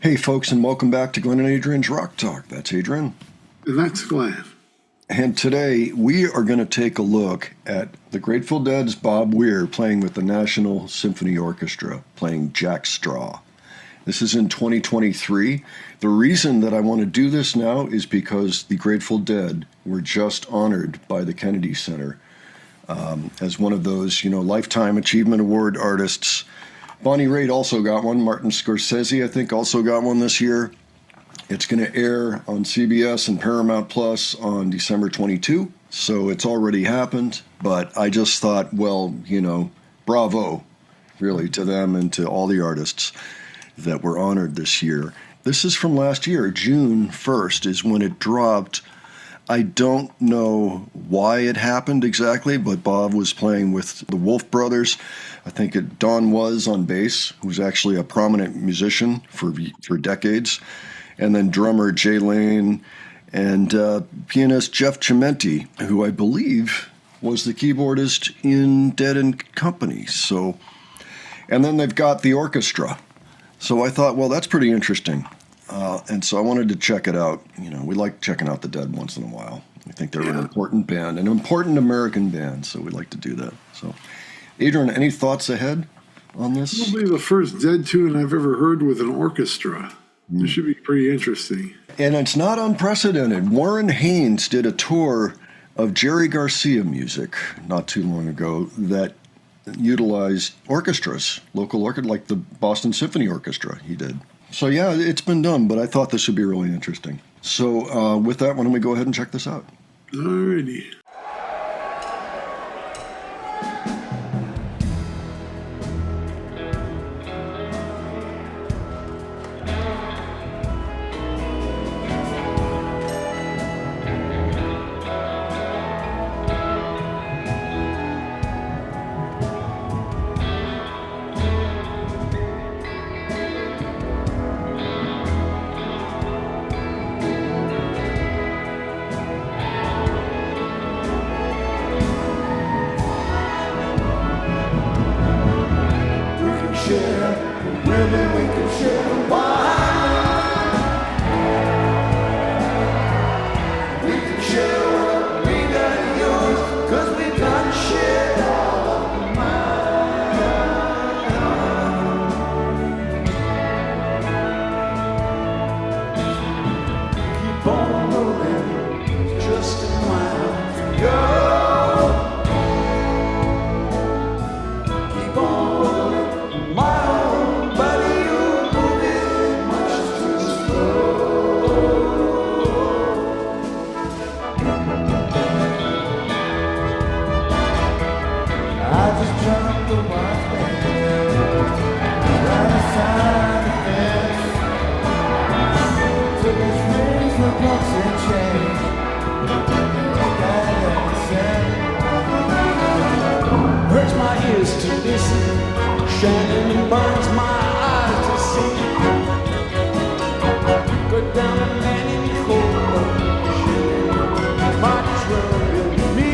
Hey, folks, and welcome back to Glenn and Adrian's Rock Talk. That's Adrian. And that's Glenn. And today we are going to take a look at the Grateful Dead's Bob Weir playing with the National Symphony Orchestra, playing Jack Straw. This is in 2023. The reason that I want to do this now is because the Grateful Dead were just honored by the Kennedy Center as one of those, Lifetime Achievement Award artists. Bonnie Raitt also got one. Martin Scorsese, I think, also got one this year. It's going to air on CBS and Paramount Plus on December 22. So it's already happened. But I just thought, bravo, really, to them and to all the artists that were honored this year. This is from last year. June 1st is when it dropped. I don't know why it happened exactly, but Bob was playing with the Wolf Brothers. I think Don was on bass, who was actually a prominent musician for decades. And then drummer Jay Lane and pianist Jeff Chimenti, who I believe was the keyboardist in Dead and Company. And then they've got the orchestra. So I thought, well, that's pretty interesting. And so I wanted to check it out. We like checking out the Dead once in a while. We think they're an important band, an important American band, so we like to do that. So, Adrian, any thoughts ahead on this? Probably the first Dead tune I've ever heard with an orchestra. This should be pretty interesting. And it's not unprecedented. Warren Haynes did a tour of Jerry Garcia music not too long ago that utilized orchestras, local orchestra, like the Boston Symphony Orchestra he did. So yeah, it's been done, but I thought this would be really interesting. So with that, why don't we go ahead and check this out? Alrighty. Hurts my ears to listen, shining and burns my eyes to see. Go down a man in cold, my trouble me.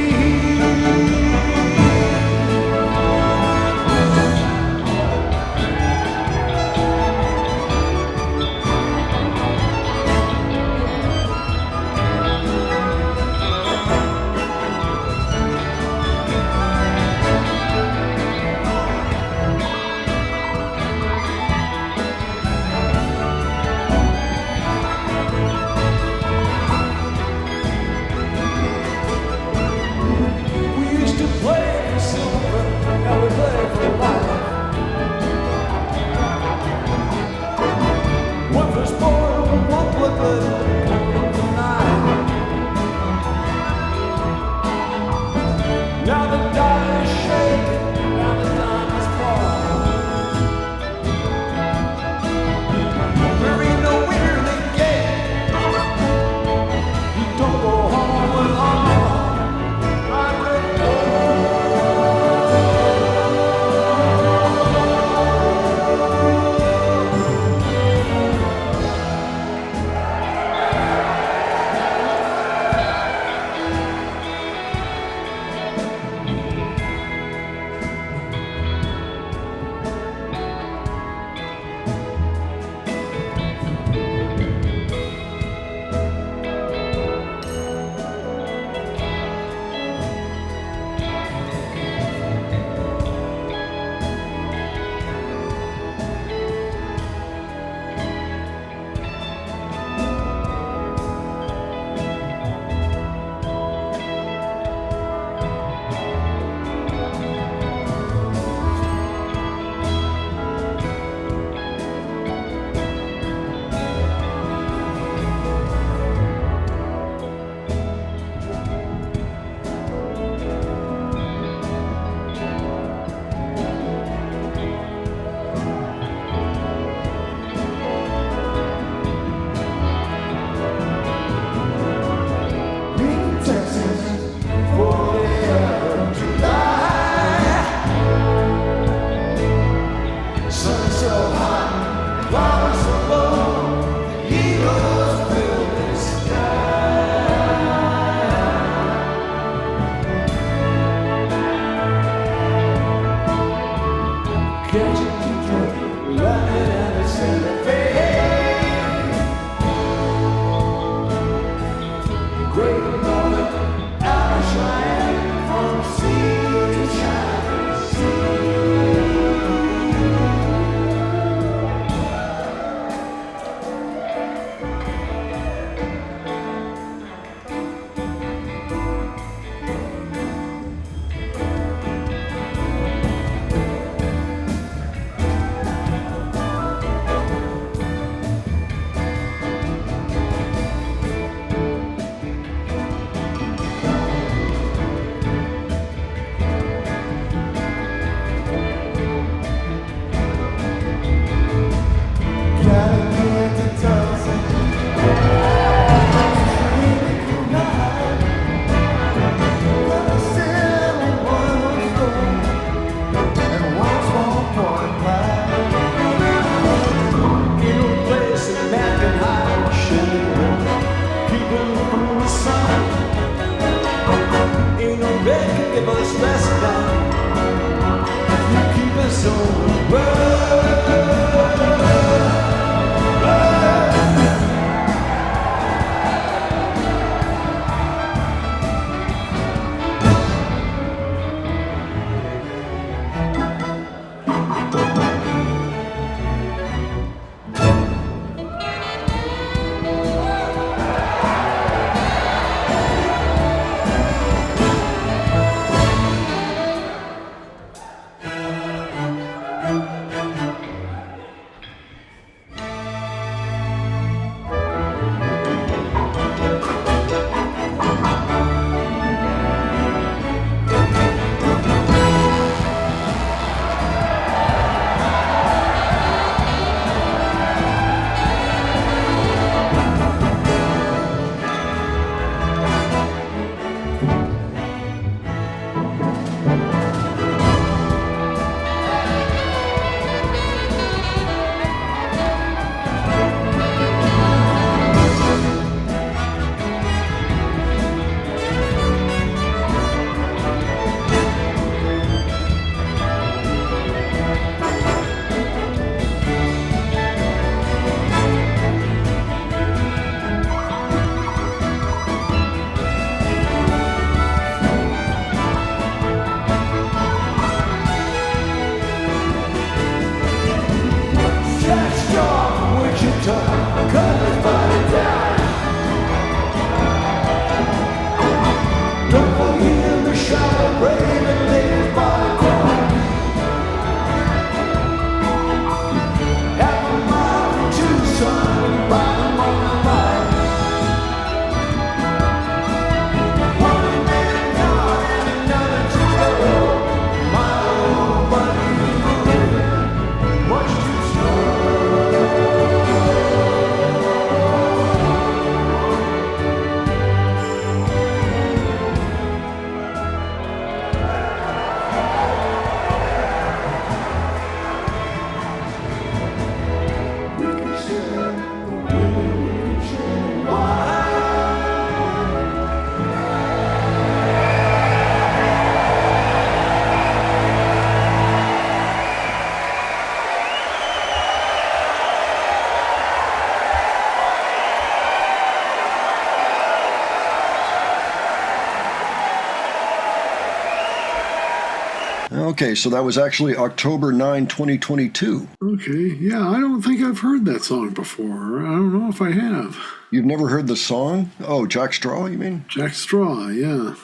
Okay, so that was actually October 9, 2022. Okay, yeah, I don't think I've heard that song before. I don't know if I have. You've never heard the song? Oh, Jack Straw, you mean? Jack Straw, yeah.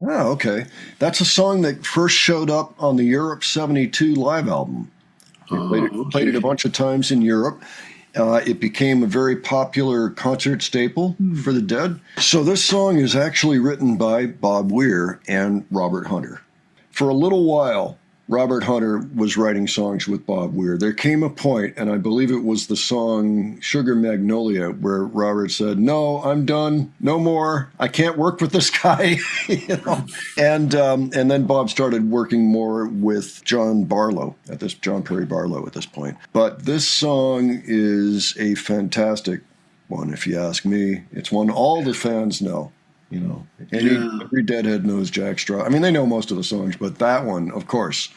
Oh, okay. That's a song that first showed up on the Europe 72 live album. Played it a bunch of times in Europe. It became a very popular concert staple for the Dead. So this song is actually written by Bob Weir and Robert Hunter. For a little while, Robert Hunter was writing songs with Bob Weir. There came a point, and I believe it was the song Sugar Magnolia, where Robert said, "No, I'm done. No more. I can't work with this guy." You know? And then Bob started working more with John Perry Barlow at this point. But this song is a fantastic one, if you ask me. It's one all the fans know. You know, every Deadhead knows Jack Straw. I mean, they know most of the songs, but that one, of course,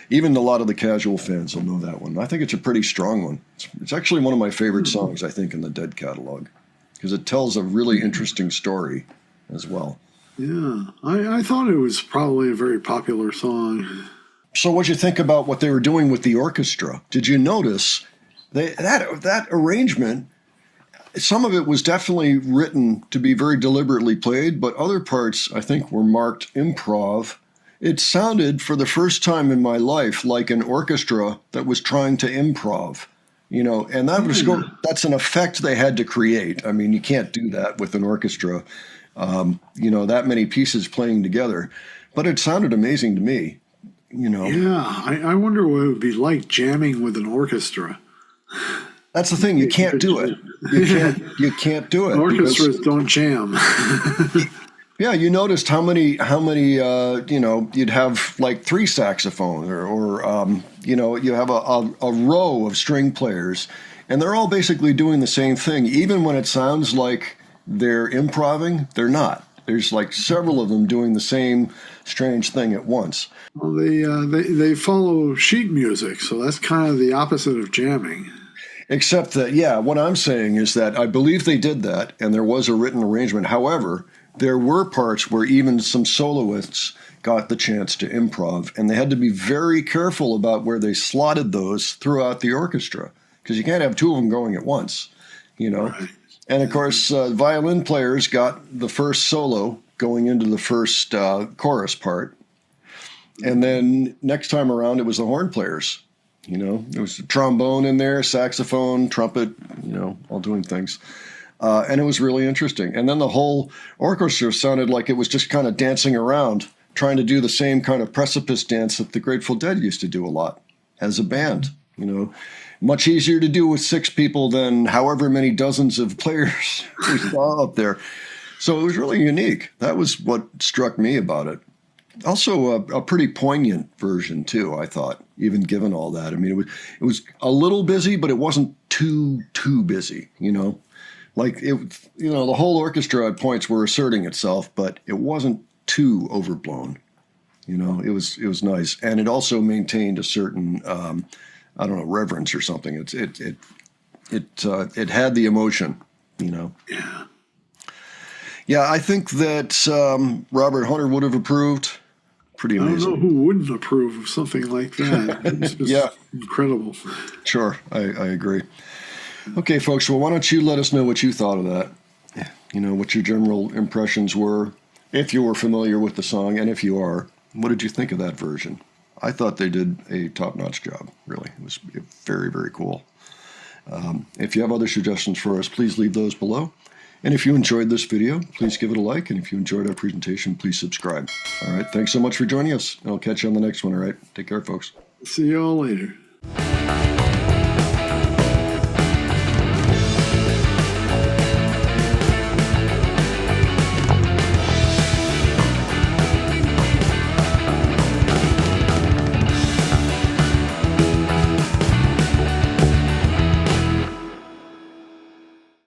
even a lot of the casual fans will know that one. I think it's a pretty strong one. It's actually one of my favorite songs, I think, in the Dead catalog, because it tells a really interesting story as well. Yeah, I thought it was probably a very popular song. So what'd you think about what they were doing with the orchestra? Did you notice that arrangement? Some of it was definitely written to be very deliberately played, but other parts, I think, were marked improv. It sounded, for the first time in my life, like an orchestra that was trying to improv, you know, and that's an effect they had to create. I mean, you can't do that with an orchestra, you know, that many pieces playing together. But it sounded amazing to me, you know. Yeah, I wonder what it would be like jamming with an orchestra. That's the thing. You can't do it. You can't do it. Orchestras don't jam. Yeah, you noticed how many you know, you'd have like 3 saxophones or you know, you have a row of string players, and they're all basically doing the same thing. Even when it sounds like they're improvising, they're not. There's like several of them doing the same strange thing at once. Well, they follow sheet music, so that's kind of the opposite of jamming. Except that, yeah, what I'm saying is that I believe they did that, and there was a written arrangement. However, there were parts where even some soloists got the chance to improv, and they had to be very careful about where they slotted those throughout the orchestra, because you can't have 2 of them going at once, you know. Right. And, of course, violin players got the first solo going into the first chorus part, and then next time around it was the horn players. You know, there was a trombone in there, saxophone, trumpet, you know, all doing things. And it was really interesting. And then the whole orchestra sounded like it was just kind of dancing around, trying to do the same kind of precipice dance that the Grateful Dead used to do a lot as a band, you know. Much easier to do with 6 people than however many dozens of players we saw up there. So it was really unique. That was what struck me about it. Also, a pretty poignant version too, I thought, even given all that. I mean, it was a little busy, but it wasn't too busy. You know, like it. You know, the whole orchestra at points were asserting itself, but it wasn't too overblown. You know, it was nice, and it also maintained a certain, I don't know, reverence or something. It had the emotion. You know. Yeah. Yeah, I think that Robert Hunter would have approved. Pretty amazing. I don't know who wouldn't approve of something like that. It's just yeah. Incredible. Sure, I agree. Okay, folks, well, why don't you let us know what you thought of that? You know, what your general impressions were, if you were familiar with the song, and if you are, what did you think of that version? I thought they did a top-notch job, really. It was very, very cool. If you have other suggestions for us, please leave those below. And if you enjoyed this video, please give it a like. And if you enjoyed our presentation, please subscribe. All right. Thanks so much for joining us. And I'll catch you on the next one. All right. Take care, folks. See you all later.